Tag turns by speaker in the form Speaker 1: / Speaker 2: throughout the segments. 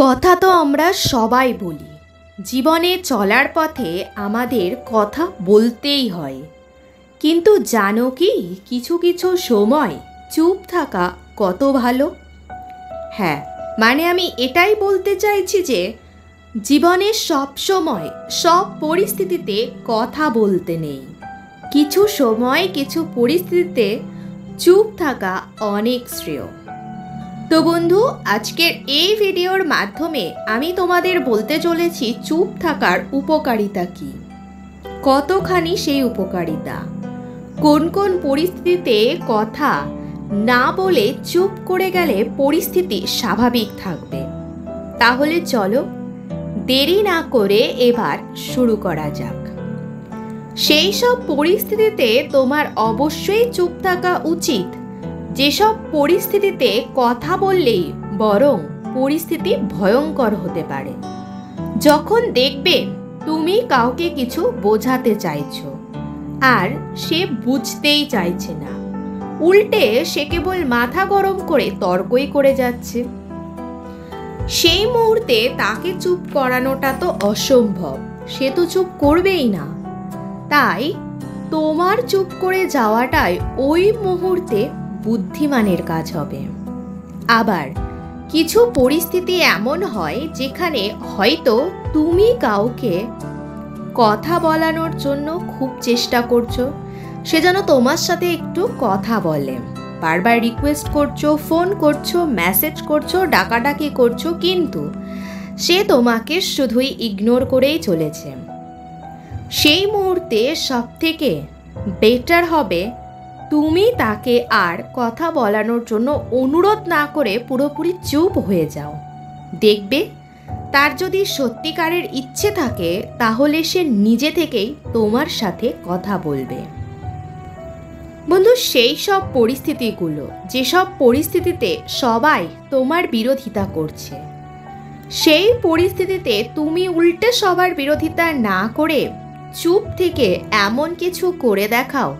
Speaker 1: কথা তো আমরা সবাই বলি, জীবনে চলার পথে আমাদের কথা বলতেই হয়। কিন্তু জানো কি, কিছু কিছু সময় চুপ থাকা কত ভালো। হ্যাঁ, মানে আমি এটাই বলতে চাইছি যে জীবনে সব সময় সব পরিস্থিতিতে কথা বলতে নেই। কিছু সময় কিছু পরিস্থিতিতে চুপ থাকা অনেক শ্রেয়। তো বন্ধু, আজকের এই ভিডিওর মাধ্যমে আমি তোমাদের বলতে চলেছি চুপ থাকার উপকারিতা কী, কতখানি সেই উপকারিতা, কোন কোন পরিস্থিতিতে কথা না বলে চুপ করে গেলে পরিস্থিতি স্বাভাবিক থাকবে। তাহলে চলো দেরি না করে এবার শুরু করা যাক। সেই সব পরিস্থিতিতে তোমার অবশ্যই চুপ থাকা উচিত যেসব পরিস্থিতিতে কথা বললেই বরং পরিস্থিতি ভয়ঙ্কর হতে পারে। যখন দেখবে তুমি কাউকে কিছু বোঝাতে চাইছো আর সে বুঝতেই চাইছে না, উল্টে সে কেবল মাথা গরম করে তর্কই করে যাচ্ছে, সেই মুহূর্তে তাকে চুপ করানোটা তো অসম্ভব, সে তো চুপ করবেই না। তাই তোমার চুপ করে যাওয়াটাই ওই মুহূর্তে বুদ্ধিমানের কাজ হবে। আবার কিছু পরিস্থিতি এমন হয় যেখানে হয়তো তুমি কাউকে কথা বলানোর জন্য খুব চেষ্টা করছো, সে যেন তোমার সাথে একটু কথা বলে, বারবার রিকোয়েস্ট করছো, ফোন করছো, মেসেজ করছো, ডাকাডাকি করছো, কিন্তু সে তোমাকে শুধুই ইগনোর করেই চলেছে। সেই মুহূর্তে সবথেকে বেটার হবে তুমি তাকে আর কথা বলানোর জন্য অনুরোধ না করে পুরোপুরি চুপ হয়ে যাও। দেখবে তার যদি সত্যিকারের ইচ্ছে থাকে তাহলে সে নিজে থেকেই তোমার সাথে কথা বলবে। বন্ধু, সেই সব পরিস্থিতিগুলো, যেসব পরিস্থিতিতে সবাই তোমার বিরোধিতা করছে, সেই পরিস্থিতিতে তুমি উল্টে সবার বিরোধিতা না করে চুপ থেকে এমন কিছু করে দেখাও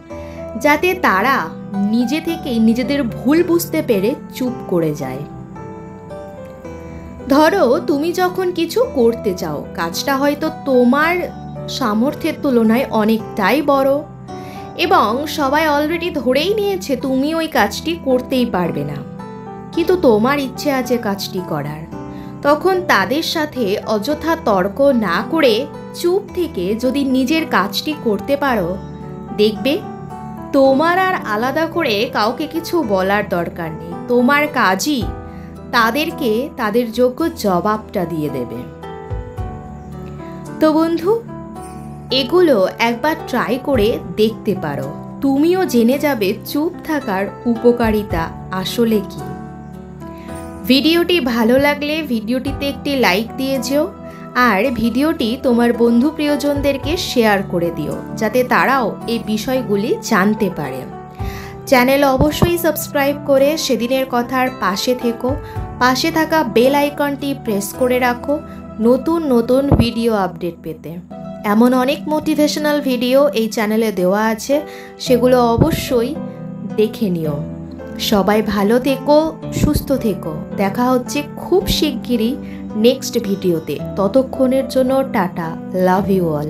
Speaker 1: যাতে তারা নিজে থেকেই নিজেদের ভুল বুঝতে পেরে চুপ করে যায়। ধরো তুমি যখন কিছু করতে চাও, কাজটা হয়তো তোমার সামর্থ্যের তুলনায় অনেকটাই বড় এবং সবাই অলরেডি ধরেই নিয়েছে তুমি ওই কাজটি করতেই পারবে না, কিন্তু তোমার ইচ্ছে আছে কাজটি করার। তখন তাদের সাথে অযথা তর্ক না করে চুপ থেকে যদি নিজের কাজটি করতে পারো, দেখবে তোমার আর আলাদা করে কাউকে কিছু বলার দরকার নেই, তোমার কাজই তাদেরকে তাদের যোগ্য জবাবটা দিয়ে দেবে। তো বন্ধু, এগুলো একবার ট্রাই করে দেখতে পারো, তুমিও জেনে যাবে চুপ থাকার উপকারিতা আসলে কি। ভিডিওটি ভালো লাগলে ভিডিওটিতে একটি লাইক দিয়ে যেও, আর ভিডিওটি তোমার বন্ধু প্রিয়জনদেরকে শেয়ার করে দিও যাতে তারাও এই বিষয়গুলি জানতে পারে। চ্যানেল অবশ্যই সাবস্ক্রাইব করে সেদিনের কথার পাশে থেকো, পাশে থাকা বেল আইকনটি প্রেস করে রাখো নতুন নতুন ভিডিও আপডেট পেতে। এমন অনেক মোটিভেশনাল ভিডিও এই চ্যানেলে দেওয়া আছে, সেগুলো অবশ্যই দেখে নিও। সবাই ভালো থেকো, সুস্থ থেকো, দেখা হচ্ছে খুব শিগগিরই নেক্সট ভিডিওতে। ততক্ষণের জন্য টাটা, লাভ ইউ অল।